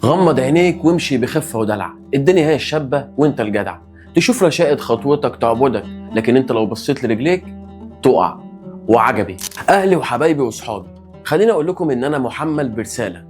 غمض عينيك وامشي بخفة ودلع، الدنيا هي الشابة وانت الجدع. تشوف رشاقة خطوتك تعبدك، لكن انت لو بصيت لرجليك تقع. وعجبي اهلي وحبايبي واصحابي، خليني اقول لكم ان انا محمل برسالة.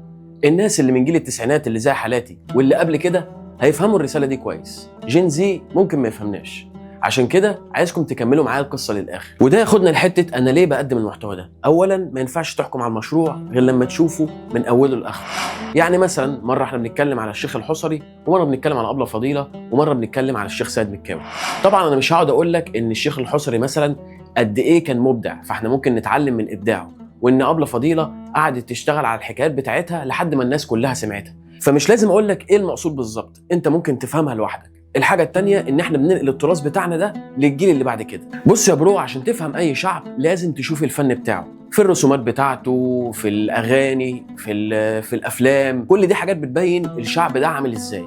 الناس اللي من جيل التسعينات اللي زي حالاتي واللي قبل كده هيفهموا الرسالة دي كويس، جين زي ممكن ما يفهمناش. عشان كده عايزكم تكملوا معايا القصة للآخر، وده ياخدنا لحتة أنا ليه بقدم المحتوى ده. أولاً ما ينفعش تحكم على المشروع غير لما تشوفه من أوله لآخره. يعني مثلاً مرة احنا بنتكلم على الشيخ الحصري، ومرة بنتكلم على أبلة فضيلة، ومرة بنتكلم على الشيخ سيد مكاوي. طبعاً أنا مش هقعد أقول لك إن الشيخ الحصري مثلاً قد إيه كان مبدع، فاحنا ممكن نتعلم من إبداعه، وإن أبلة فضيلة قعدت تشتغل على الحكايات بتاعتها لحد ما الناس كلها سمعتها. فمش لازم أقول لك إيه المقصود بالظبط، أنت ممكن تفهمها لوحدك. الحاجة التانية إن إحنا بننقل التراث بتاعنا ده للجيل اللي بعد كده. بص يا برو، عشان تفهم أي شعب لازم تشوف الفن بتاعه، في الرسومات بتاعته، في الأغاني، في الأفلام. كل دي حاجات بتبين الشعب ده عامل إزاي.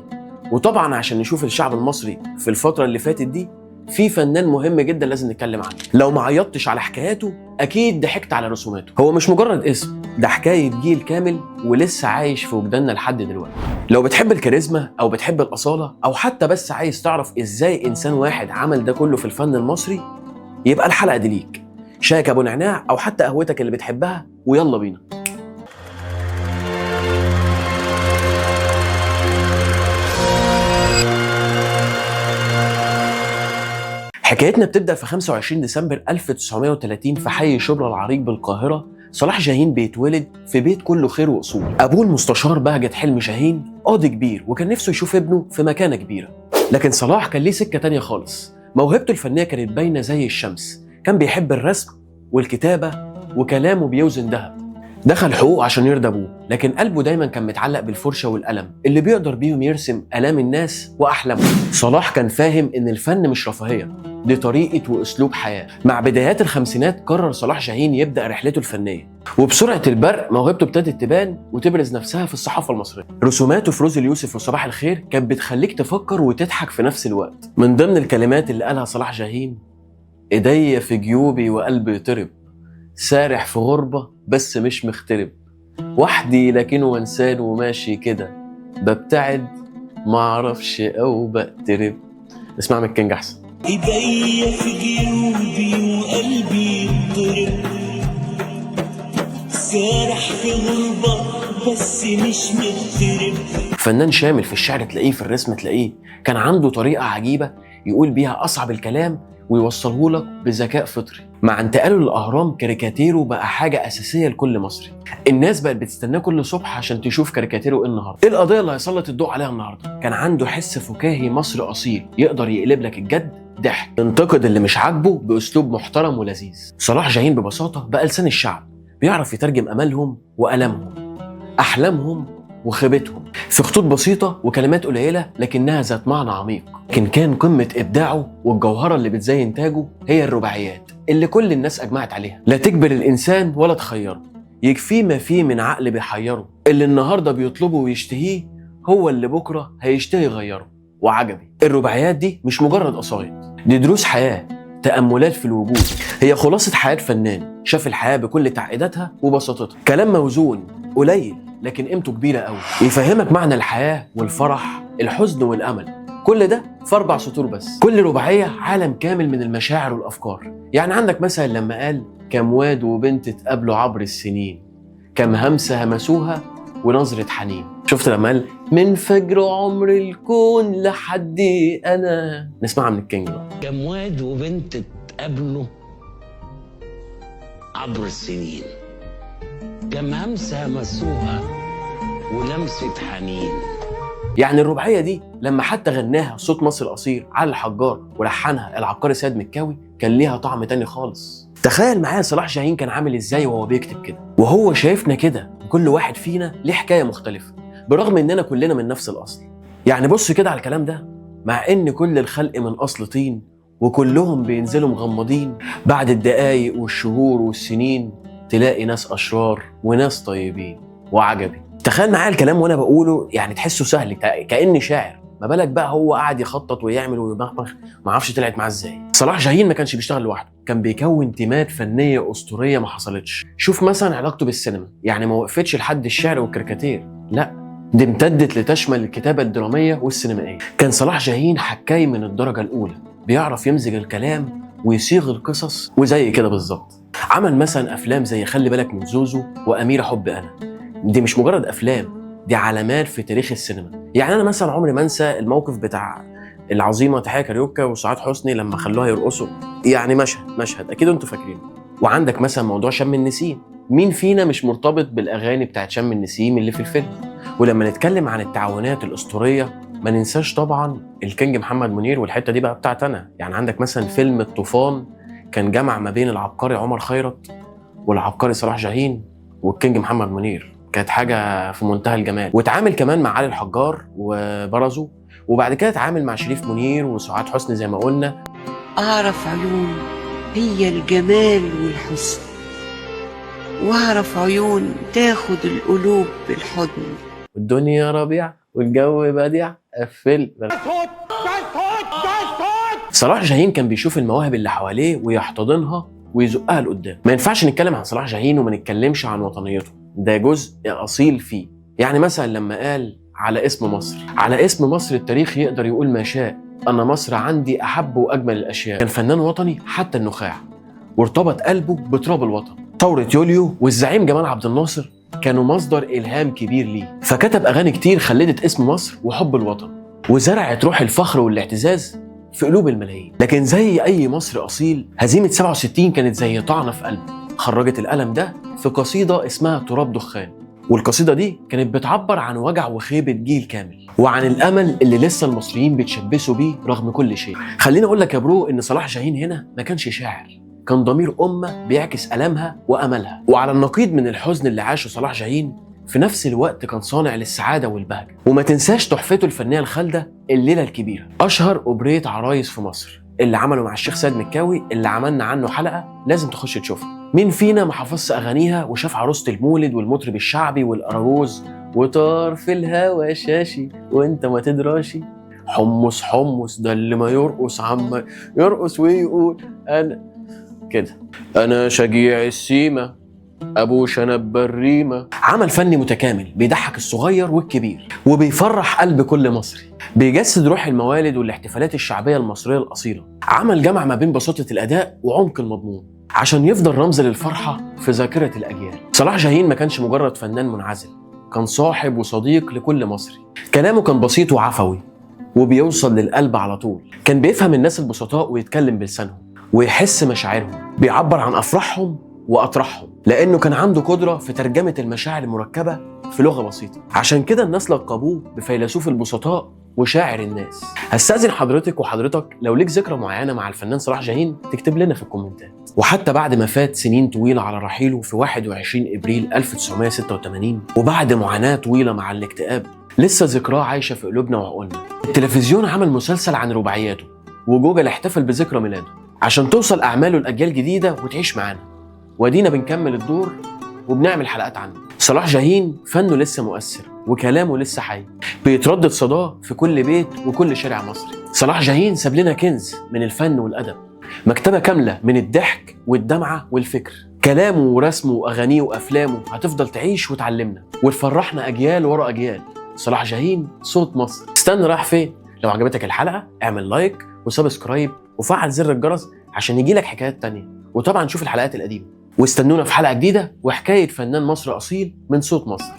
وطبعا عشان نشوف الشعب المصري في الفترة اللي فاتت دي، في فنان مهم جدا لازم نتكلم عنه. لو ما عيطتش على حكاياته أكيد ضحكت على رسوماته. هو مش مجرد اسم، ده حكاية جيل كامل ولسه عايش في وجداننا لحد دلوقتي. لو بتحب الكاريزما أو بتحب الأصالة، أو حتى بس عايز تعرف إزاي إنسان واحد عمل ده كله في الفن المصري، يبقى الحلقة دي ليك. شايك أبو نعناع أو حتى قهوتك اللي بتحبها، ويلا بينا. حكايتنا بتبدأ في 25 ديسمبر 1930 في حي شبرا العريق بالقاهرة. صلاح جاهين بيتولد في بيت كله خير وأصول. أبوه المستشار بهجت حلمي جاهين قاضي كبير، وكان نفسه يشوف ابنه في مكانة كبيرة. لكن صلاح كان ليه سكة تانية خالص. موهبته الفنية كانت باينة زي الشمس، كان بيحب الرسم والكتابة، وكلامه بيوزن ذهب. دخل حقوق عشان يرضى ابوه، لكن قلبه دايما كان متعلق بالفرشه والقلم اللي بيقدر بيهم يرسم الام الناس واحلامهم. صلاح كان فاهم ان الفن مش رفاهيه، دي طريقه واسلوب حياه. مع بدايات الخمسينات قرر صلاح جاهين يبدا رحلته الفنيه، وبسرعه البرق موهبته ابتدت تبان وتبرز نفسها في الصحافه المصريه. رسوماته في روز اليوسف وصباح الخير كانت بتخليك تفكر وتضحك في نفس الوقت. من ضمن الكلمات اللي قالها صلاح جاهين: ايديا في جيوبي وقلبي يطرب، سارح في غربة بس مش مغترب، وحدي لكنه وانسان وماشي كده، ببتعد معرفش او بقترب. اسمع من الكينج احسن. ايديا في جيوبي وقلبي يضرب، سارح في غربة بس مش مغترب. فنان شامل، في الشعر تلاقيه، في الرسم تلاقيه. كان عنده طريقة عجيبة يقول بيها أصعب الكلام ويوصله لك بذكاء فطري. مع انتقاله للأهرام كاريكاتيره بقى حاجة أساسية لكل مصري. الناس بقت بتستناه كل صبح عشان تشوف كاريكاتيره ايه النهارده، ايه القضية اللي هيسلط الضوء عليها النهارده. كان عنده حس فكاهي مصري أصيل، يقدر يقلب لك الجد ضحك، ينتقد اللي مش عاجبه بأسلوب محترم ولذيذ. صلاح جاهين ببساطة بقى لسان الشعب، بيعرف يترجم أمالهم وألمهم، أحلامهم وخيبتهم، في خطوط بسيطة وكلمات قليلة لكنها ذات معنى عميق. كان قمة إبداعه، والجوهرة اللي بتزين تاجه هي الرباعيات اللي كل الناس أجمعت عليها. لا تجبر الإنسان ولا تخيره، يكفيه ما فيه من عقل بيحيره، اللي النهاردة بيطلبه ويشتهيه هو اللي بكرة هيشتهي يغيره. وعجبي الرباعيات دي مش مجرد قصايد، دي دروس حياة، تأملات في الوجود. هي خلاصة حياة فنان شاف الحياة بكل تعقيداتها وبساطتها. كلام موزون قليل لكن قيمته كبيرة قوي، يفهمك معنى الحياة والفرح، الحزن والأمل، كل ده في 4 سطور بس. كل رباعية عالم كامل من المشاعر والأفكار. يعني عندك مثلا لما قال: كم واد وبنت اتقابلوا عبر السنين، كم همسة همسوها ونظرة حنين. شفت لما قال: من فجر عمر الكون لحد أنا. نسمعها من الكينج بقى. كم واد وبنت اتقابلوا عبر السنين، كم همسة همسوها ولمسة حنين. يعني الرباعية دي لما حتى غناها صوت مصر الأصيل علي الحجار ولحنها العبقري سيد مكاوي كان ليها طعم تاني خالص. تخيل معايا صلاح جاهين كان عامل ازاي وهو بيكتب كده، وهو شايفنا كده، وكل واحد فينا ليه حكاية مختلفة برغم اننا كلنا من نفس الأصل. يعني بص كده على الكلام ده، مع ان كل الخلق من أصل طين، وكلهم بينزلوا مغمضين، بعد الدقايق والشهور والسنين تلاقي ناس أشرار وناس طيبين. وعجبي تخيل معايا الكلام وانا بقوله، يعني تحسه سهل كأني شاعر، ما بالك بقى هو قاعد يخطط ويعمل ويمخمخ، ما اعرفش طلعت معاه ازاي. صلاح جاهين ما كانش بيشتغل لوحده، كان بيكون تيمات فنيه اسطوريه ما حصلتش. شوف مثلا علاقته بالسينما، يعني ما وقفتش لحد الشعر والكاريكاتير، لا، دي امتدت لتشمل الكتابة الدرامية والسينمائية. كان صلاح جاهين حكاي من الدرجة الأولى، بيعرف يمزج الكلام ويصيغ القصص وزي كده بالظبط. عمل مثلا أفلام زي خلي بالك من زوزو وأميرة حب أنا. دي مش مجرد أفلام، دي علامات في تاريخ السينما. يعني أنا مثلا عمري ما أنسى الموقف بتاع العظيمة تحية كاريوكا وسعاد حسني لما خلوها يرقصوا، يعني مشهد أكيد أنتوا فاكرينه. وعندك مثلا موضوع شم النسيم، مين فينا مش مرتبط بالأغاني بتاعت شم النسيم اللي في الفيلم؟ ولما نتكلم عن التعاونات الأسطورية ما ننساش طبعا الكينج محمد منير، والحتة دي بقى بتاعت أنا. يعني عندك مثلا فيلم الطوفان كان جمع ما بين العبقري عمر خيرت والعبقري صلاح جاهين والكينج محمد منير، كانت حاجة في منتهى الجمال. وتعامل كمان مع علي الحجار وبرزوا، وبعد كده اتعامل مع شريف منير وسعاد حسني زي ما قلنا. أعرف عيون هي الجمال والحسن، وأعرف عيون تاخد القلوب بالحضن. الدنيا ربيع والجو بديع قفل. صلاح جاهين كان بيشوف المواهب اللي حواليه ويحتضنها ويزقها لقدام. ما ينفعش نتكلم عن صلاح جاهين وما نتكلمش عن وطنيته، ده جزء اصيل فيه. يعني مثلا لما قال على اسم مصر، على اسم مصر التاريخ يقدر يقول ما شاء، انا مصر عندي احب واجمل الاشياء. كان فنان وطني حتى النخاع، وارتبط قلبه بتراب الوطن. ثورة يوليو والزعيم جمال عبد الناصر كانوا مصدر إلهام كبير ليه، فكتب أغاني كتير خلدت اسم مصر وحب الوطن، وزرعت روح الفخر والاعتزاز في قلوب الملايين. لكن زي أي مصري أصيل، هزيمة 67 كانت زي طعنة في قلبه، خرجت الألم ده في قصيدة اسمها تراب دخان. والقصيدة دي كانت بتعبر عن وجع وخيبة جيل كامل، وعن الأمل اللي لسه المصريين بيتشبثوا بيه رغم كل شيء. خليني أقول لك يا برو إن صلاح جاهين هنا ما كانش شاعر، كان ضمير أمة بيعكس ألمها وأملها. وعلى النقيض من الحزن اللي عاشه صلاح جاهين، في نفس الوقت كان صانع للسعادة والبهجة. وما تنساش تحفته الفنية الخالدة الليلة الكبيرة، أشهر أوبريت عرايس في مصر اللي عمله مع الشيخ سيد مكاوي، اللي عملنا عنه حلقة لازم تخش تشوفها. مين فينا ما حفظش أغانيها وشاف عروسة المولد والمطرب الشعبي والأراجوز وطار في الهوا شاشي وانت ما تدراشي، حمص حمص ده اللي ما يرقص عم يرقص ويقول أنا كده، أنا شجيع السيمة أبو شنب الريمة. عمل فني متكامل بيضحك الصغير والكبير وبيفرح قلب كل مصري، بيجسد روح الموالد والاحتفالات الشعبية المصرية الأصيلة. عمل جمع ما بين بساطة الأداء وعمق المضمون عشان يفضل رمز للفرحة في ذاكرة الأجيال. صلاح جاهين ما كانش مجرد فنان منعزل، كان صاحب وصديق لكل مصري. كلامه كان بسيط وعفوي وبيوصل للقلب على طول. كان بيفهم الناس البسطاء ويتكلم بلسانهم ويحس مشاعرهم، بيعبر عن أفراحهم وأطراحهم، لأنه كان عنده قدرة في ترجمة المشاعر المركبة في لغة بسيطة. عشان كده الناس لقبوه بفيلسوف البسطاء وشاعر الناس. هستأذن حضرتك وحضرتك لو ليك ذكرى معينة مع الفنان صلاح جاهين تكتب لنا في الكومنتات. وحتى بعد ما فات سنين طويلة على رحيله في 21 إبريل 1986، وبعد معاناة طويلة مع الاكتئاب، لسه ذكراه عايشة في قلوبنا وعقولنا. التلفزيون عمل مسلسل عن رباعياته، وجوجل احتفل بذكرى ميلاده عشان توصل أعماله لأجيال جديدة وتعيش معانا. ودينا بنكمل الدور وبنعمل حلقات عنه. صلاح جاهين فنه لسه مؤثر وكلامه لسه حي، بيتردد صداه في كل بيت وكل شارع مصري. صلاح جاهين ساب لنا كنز من الفن والأدب، مكتبة كاملة من الضحك والدمعة والفكر. كلامه ورسمه وأغانيه وأفلامه هتفضل تعيش وتعلمنا وتفرحنا أجيال ورا أجيال. صلاح جاهين صوت مصر. استنى رايح فين؟ لو عجبتك الحلقة اعمل لايك وسبسكرايب وفعل زر الجرس عشان يجيلك حكايات تانية، وطبعا شوف الحلقات القديمة. واستنونا في حلقة جديدة وحكاية فنان مصري أصيل من صوت مصر.